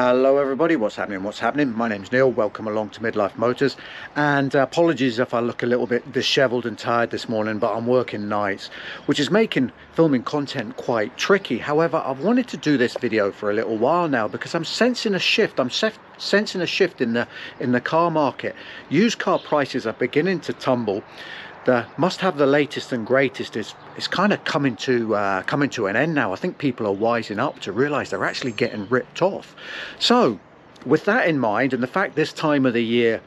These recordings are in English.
Hello everybody, what's happening? My name's Neil, welcome along to Midlife Motors, and apologies if I look a little bit disheveled and tired this morning, but I'm working nights, which is making filming content quite tricky. However, I've wanted to do this video for a little while now because I'm sensing a shift. Sensing a shift in the car market. Used car prices are beginning to tumble. The must have the latest and greatest is kind of coming to an end now. I think people are wising up to realize they're actually getting ripped off. So with that in mind, and the fact this time of the year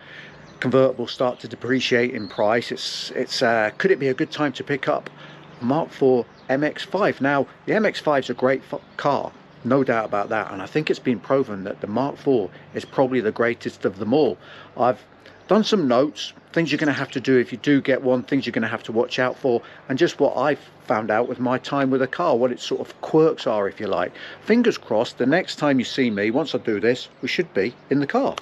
convertibles start to depreciate in price, could it be a good time to pick up Mark IV MX5? Now the MX5 is a great car, no doubt about that, and I think it's been proven that the Mark IV is probably the greatest of them all. I've done some notes, things you're going to have to do if you do get one, things you're going to have to watch out for, and just what I've found out with my time with a car, what its sort of quirks are, if you like. Fingers crossed, the next time you see me, once I do this, we should be in the car.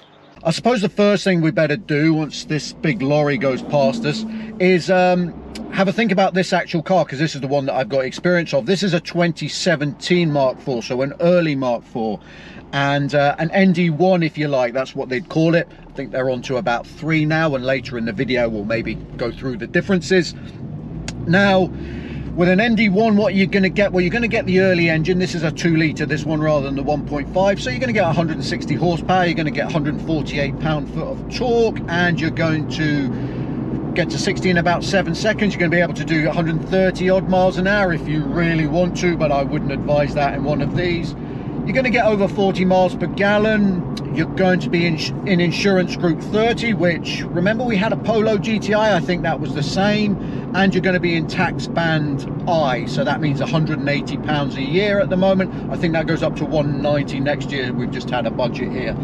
I suppose the first thing we better do once this big lorry goes past us is have a think about this actual car, because this is the one that I've got experience of. This is a 2017 Mark IV, so an early Mark IV, and an ND1 if you like, that's what they'd call it. I think they're on to about 3 now, and later in the video we'll maybe go through the differences. Now with an ND1, what you're going to get, well, you're going to get the early engine. This is a 2-litre, this one, rather than the 1.5, so you're going to get 160 horsepower, you're going to get 148 pound-foot of torque, and you're going to get to 60 in about 7 seconds. You're going to be able to do 130 odd miles an hour if you really want to, but I wouldn't advise that in one of these. You're going to get over 40 miles per gallon. You're going to be in insurance group 30, which, remember, we had a Polo GTI, I think that was the same, and you're going to be in tax band I, so that means 180 pounds a year at the moment. I think that goes up to 190 next year. We've just had a budget here.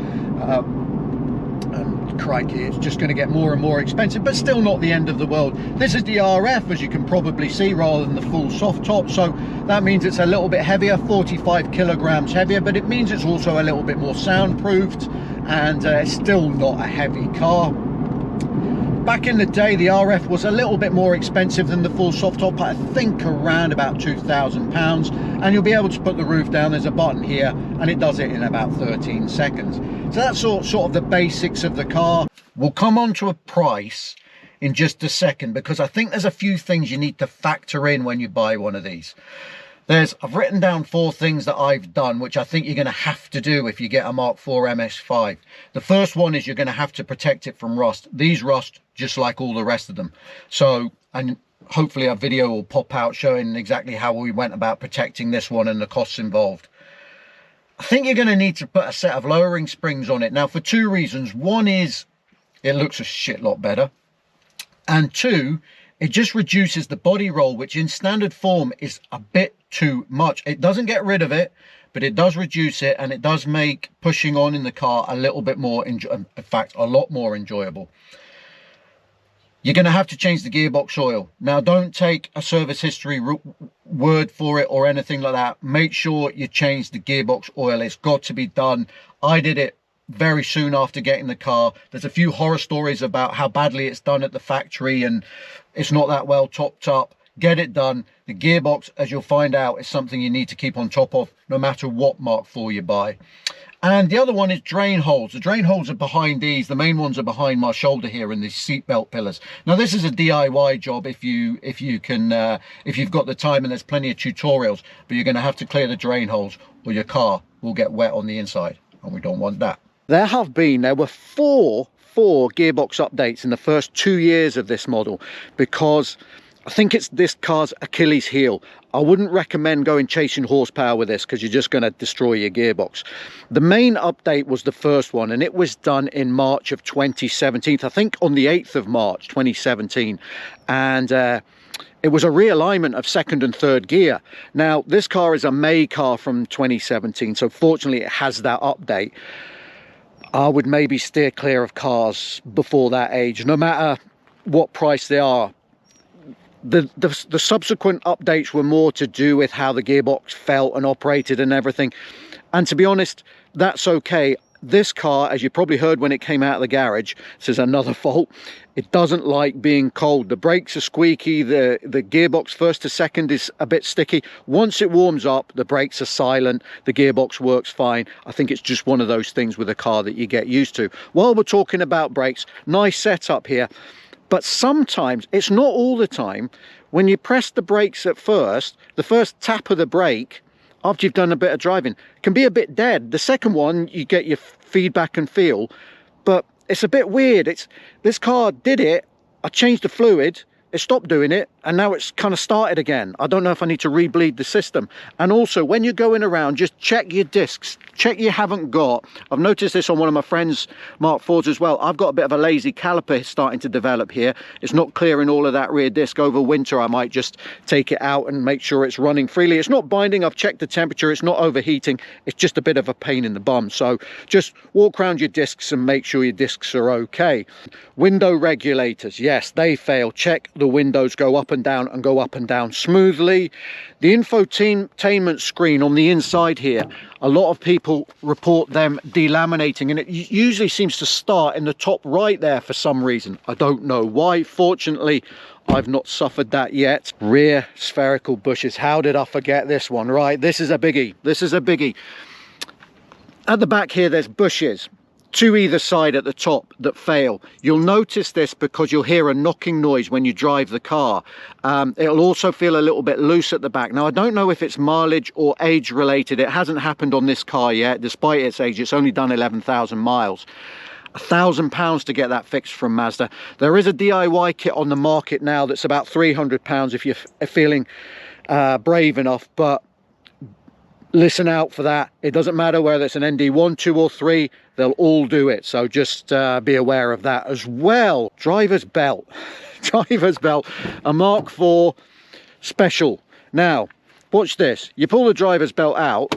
Crikey, it's just going to get more and more expensive, but still not the end of the world. This is the RF, as you can probably see, rather than the full soft top, so that means it's a little bit heavier, 45 kilograms heavier, but it means it's also a little bit more soundproofed, and it's still not a heavy car. Back in the day, the RF was a little bit more expensive than the full soft top, I think around about £2,000, and you'll be able to put the roof down. There's a button here, and it does it in about 13 seconds. So that's sort of the basics of the car. We'll come on to a price in just a second, because I think there's a few things you need to factor in when you buy one of these. I've written down 4 things that I've done, which I think you're going to have to do if you get a Mark IV MX5. The first one is you're going to have to protect it from rust. These rust just like all the rest of them. So, and hopefully a video will pop out showing exactly how we went about protecting this one and the costs involved. I think you're going to need to put a set of lowering springs on it. Now, for 2 reasons. One is it looks a shit lot better. And 2, it just reduces the body roll, which in standard form is a bit too much. It doesn't get rid of it, but it does reduce it, and it does make pushing on in the car a little bit more, in fact, a lot more enjoyable. You're going to have to change the gearbox oil. Now, don't take a service history word for it or anything like that. Make sure you change the gearbox oil. It's got to be done. I did it very soon after getting the car. There's a few horror stories about how badly it's done at the factory, and it's not that well topped up. Get it done. The gearbox, as you'll find out, is something you need to keep on top of no matter what Mark IV you buy. And the other one is drain holes. The drain holes are behind these. The main ones are behind my shoulder here in these seatbelt pillars. Now, this is a DIY job if you've got the time, and there's plenty of tutorials, but you're going to have to clear the drain holes or your car will get wet on the inside, and we don't want that. There were four gearbox updates in the first 2 years of this model, because I think it's this car's Achilles heel. I wouldn't recommend going chasing horsepower with this, because you're just going to destroy your gearbox. The main update was the first one, and it was done in March of 2017, I think on the 8th of March 2017, and it was a realignment of 2nd and 3rd gear. Now, this car is a May car from 2017, so fortunately it has that update. I would maybe steer clear of cars before that age, no matter what price they are. The subsequent updates were more to do with how the gearbox felt and operated and everything. And to be honest, that's okay. this car, as you probably heard when it came out of the garage, this is another fault, it doesn't like being cold. The brakes are squeaky, the gearbox first to second is a bit sticky. Once it warms up, the brakes are silent, the gearbox works fine. I think it's just one of those things with a car that you get used to. While we're talking about brakes, nice setup here, but sometimes, it's not all the time, when you press the brakes at first, the first tap of the brake after you've done a bit of driving can be a bit dead. The second one, you get your feedback and feel, but it's a bit weird. This car did it, I changed the fluid, it stopped doing it, and now it's kind of started again. I don't know if I need to rebleed the system. And also, when you're going around, just check your discs, check you haven't got, I've noticed this on one of my friends Mark IV's as well, I've got a bit of a lazy caliper starting to develop here. It's not clearing all of that rear disc. Over winter I might just take it out and make sure it's running freely. It's not binding, I've checked the temperature, it's not overheating, it's just a bit of a pain in the bum. So just walk around your discs and make sure your discs are okay. Window regulators, yes, they fail. Check the windows go up and down and go up and down smoothly. The infotainment screen on the inside here, a lot of people report them delaminating, and it usually seems to start in the top right there for some reason. I don't know why. Fortunately, I've not suffered that yet. Rear spherical bushes, how did I forget this one? Right, this is a biggie, this is a biggie. At the back here there's bushes, to either side at the top, that fail. You'll notice this because you'll hear a knocking noise when you drive the car. It'll also feel a little bit loose at the back. Now, I don't know if it's mileage or age related. It hasn't happened on this car yet, despite its age. It's only done 11,000 miles. £1,000 to get that fixed from Mazda. There is a DIY kit on the market now that's about £300 if you're feeling brave enough, but listen out for that. It doesn't matter whether it's an ND1, 2 or 3, they'll all do it, so just be aware of that as well. Driver's belt. Driver's belt, a Mark IV special. Now watch this, you pull the driver's belt out,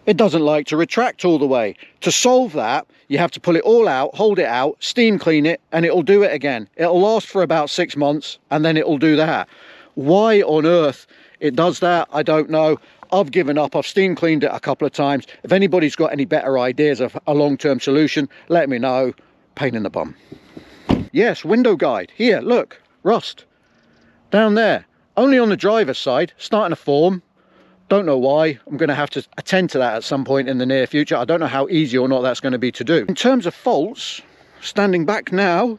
it doesn't like to retract all the way. To solve that, you have to pull it all out, hold it out, steam clean it, and it'll do it again. It'll last for about 6 months and then it'll do that. Why on earth it does that, I don't know. I've given up. I've steam cleaned it a couple of times. If anybody's got any better ideas of a long-term solution, let me know. Pain in the bum. Yes, window guide. Here, look, rust. Down there. Only on the driver's side, starting to form. Don't know why. I'm going to have to attend to that at some point in the near future. I don't know how easy or not that's going to be to do. In terms of faults, standing back now,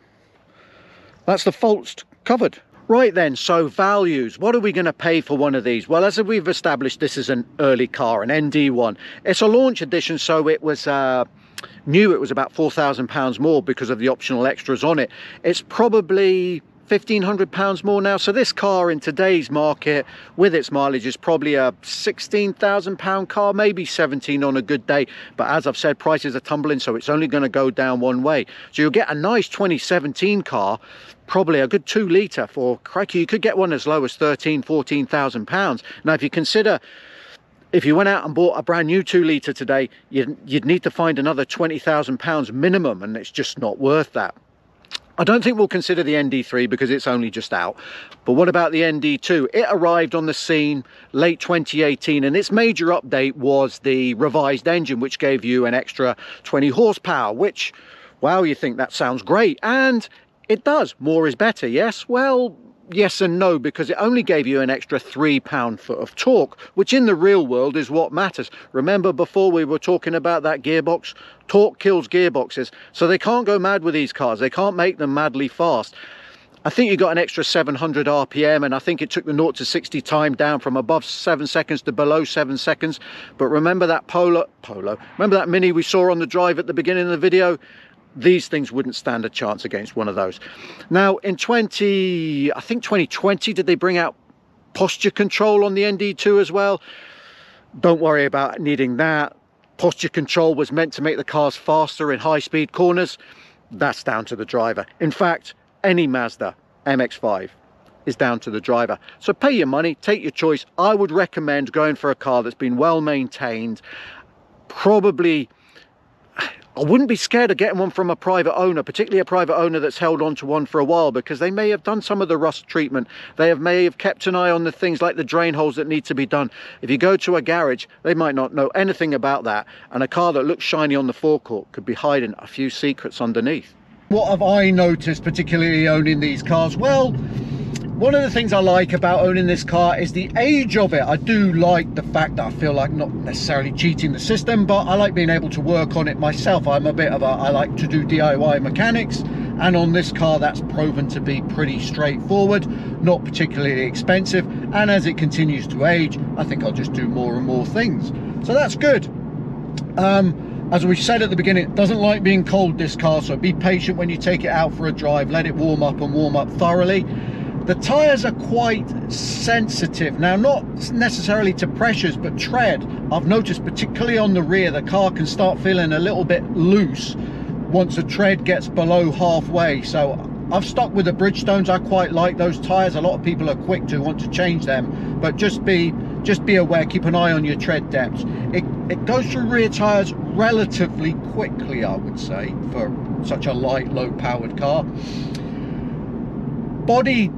that's the faults covered. Right then, so values. What are we going to pay for one of these? Well, as we've established, this is an early car, an ND1. It's a launch edition, so it was new. It was about £4,000 more because of the optional extras on it. It's probably £1,500 more now. So this car in today's market with its mileage is probably a £16,000 car, maybe 17 on a good day. But as I've said, prices are tumbling, so it's only going to go down one way. So you'll get a nice 2017 car, probably a good 2 litre for, crikey, you could get one as low as £13,000-14,000. Now, if you consider, if you went out and bought a brand new 2 litre today, you'd need to find another £20,000 minimum, and it's just not worth that. I don't think we'll consider the ND3 because it's only just out. But what about the ND2? It arrived on the scene late 2018, and its major update was the revised engine, which gave you an extra 20 horsepower, which, wow, you think that sounds great. And it does. More is better, yes? Well, yes and no, because it only gave you an extra 3 pound-foot of torque, which in the real world is what matters. Remember before we were talking about that gearbox? Torque kills gearboxes, so they can't go mad with these cars. They can't make them madly fast. I think you got an extra 700 RPM, and I think it took the 0 to 60 time down from above 7 seconds to below 7 seconds. But remember that remember that Mini we saw on the drive at the beginning of the video? These things wouldn't stand a chance against one of those. Now in 2020, did they bring out posture control on the ND2 as well? Don't worry about needing that. Posture control was meant to make the cars faster in high-speed corners. That's down to the driver. In fact, any Mazda MX5 is down to the driver. So pay your money, take your choice. I would recommend going for a car that's been well maintained. Probably, I wouldn't be scared of getting one from a private owner, particularly a private owner that's held on to one for a while, because they may have done some of the rust treatment. They may have kept an eye on the things like the drain holes that need to be done. If you go to a garage, they might not know anything about that, and a car that looks shiny on the forecourt could be hiding a few secrets underneath. What have I noticed, particularly owning these cars? Well, one of the things I like about owning this car is the age of it. I do like the fact that I feel like not necessarily cheating the system, but I like being able to work on it myself. I'm a bit of I like to do DIY mechanics, and on this car that's proven to be pretty straightforward, not particularly expensive, and as it continues to age, I think I'll just do more and more things. So that's good. As we said at the beginning, it doesn't like being cold, this car, so be patient when you take it out for a drive. Let it warm up and warm up thoroughly. The tyres are quite sensitive now, not necessarily to pressures but tread. I've noticed particularly on the rear, the car can start feeling a little bit loose once the tread gets below halfway. So I've stuck with the Bridgestones. I quite like those tyres. A lot of people are quick to want to change them, but just be aware, keep an eye on your tread depths. It goes through rear tyres relatively quickly, I would say, for such a light, low powered car. Body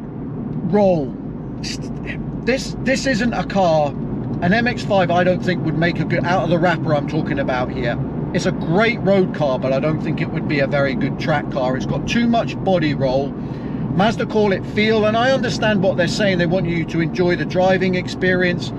roll, this isn't a car. An MX5 I don't think would make a good, out of the wrapper I'm talking about here, it's a great road car, but I don't think it would be a very good track car. It's got too much body roll. Mazda call it feel, and I understand what they're saying. They want you to enjoy the driving experience,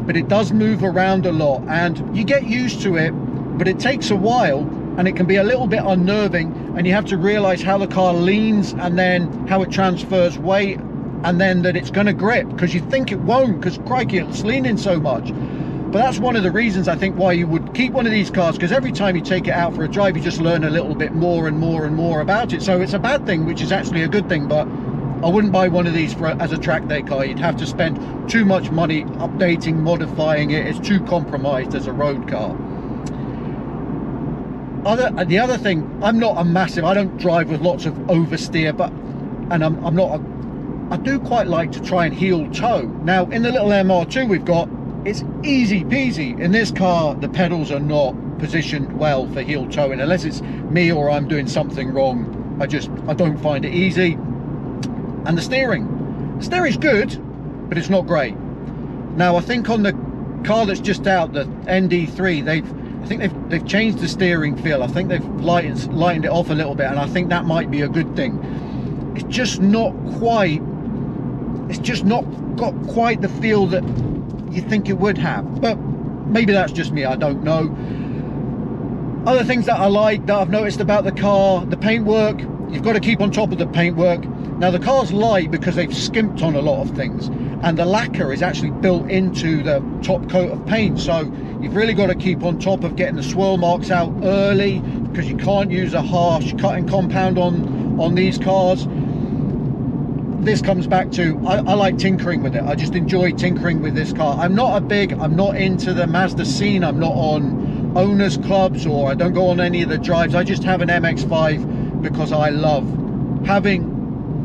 but it does move around a lot and you get used to it, but it takes a while and it can be a little bit unnerving, and you have to realize how the car leans and then how it transfers weight, and then that it's going to grip, because you think it won't, because crikey, it's leaning so much. But that's one of the reasons I think why you would keep one of these cars, because every time you take it out for a drive you just learn a little bit more and more and more about it. So it's a bad thing, which is actually a good thing, but I wouldn't buy one of these as a track day car. You'd have to spend too much money updating, modifying it. It's too compromised as a road car. The other thing, I don't drive with lots of oversteer, but I do quite like to try and heel toe. Now in the little MR2 we've got, it's easy peasy. In this car the pedals are not positioned well for heel towing, unless it's me or I'm doing something wrong. I don't find it easy. And the steering's good, but it's not great. Now I think on the car that's just out, the ND3, they've changed the steering feel. I think they've lightened it off a little bit, and I think that might be a good thing. It's just not got quite the feel that you think it would have, but maybe that's just me, I don't know. Other things that I like, that I've noticed about the car, the paintwork. You've got to keep on top of the paintwork. Now the car's light because they've skimped on a lot of things, and the lacquer is actually built into the top coat of paint, so you've really got to keep on top of getting the swirl marks out early, because you can't use a harsh cutting compound on these cars. This comes back to, I like tinkering with it. I just enjoy tinkering with this car. I'm not into the Mazda scene. I'm not on owners clubs, or I don't go on any of the drives. I just have an MX5 because I love having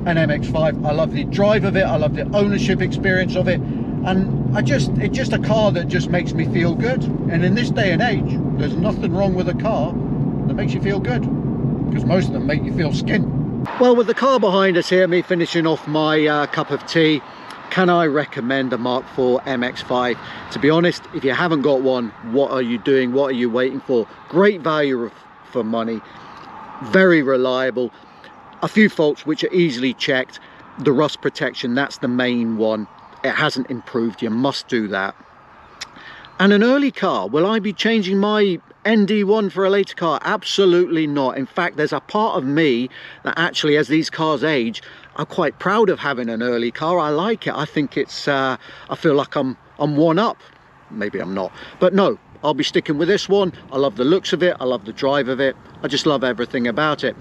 an MX5. I love the drive of it. I love the ownership experience of it. And it's just a car that just makes me feel good. And in this day and age, there's nothing wrong with a car that makes you feel good, because most of them make you feel skint. Well, with the car behind us here, me finishing off my cup of tea, can I recommend a Mark IV MX5? To be honest, if you haven't got one, what are you doing? What are you waiting for? Great value for money, very reliable. A few faults which are easily checked. The rust protection, that's the main one. It hasn't improved. You must do that. And an early car, will I be changing my ND1 for a later car? Absolutely not. In fact, there's a part of me that actually, as these cars age, I'm quite proud of having an early car. I like it. I think it's I feel like I'm one up. Maybe I'm not, but no, I'll be sticking with this one. I love the looks of it. I love the drive of it. I just love everything about it.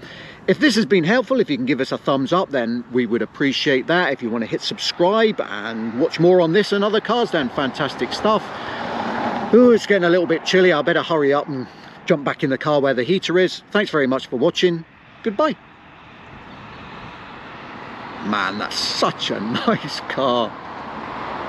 If this has been helpful, if you can give us a thumbs up, then we would appreciate that. If you want to hit subscribe and watch more on this and other cars, then fantastic stuff. Ooh, it's getting a little bit chilly. I better hurry up and jump back in the car where the heater is. Thanks very much for watching. Goodbye. Man, that's such a nice car.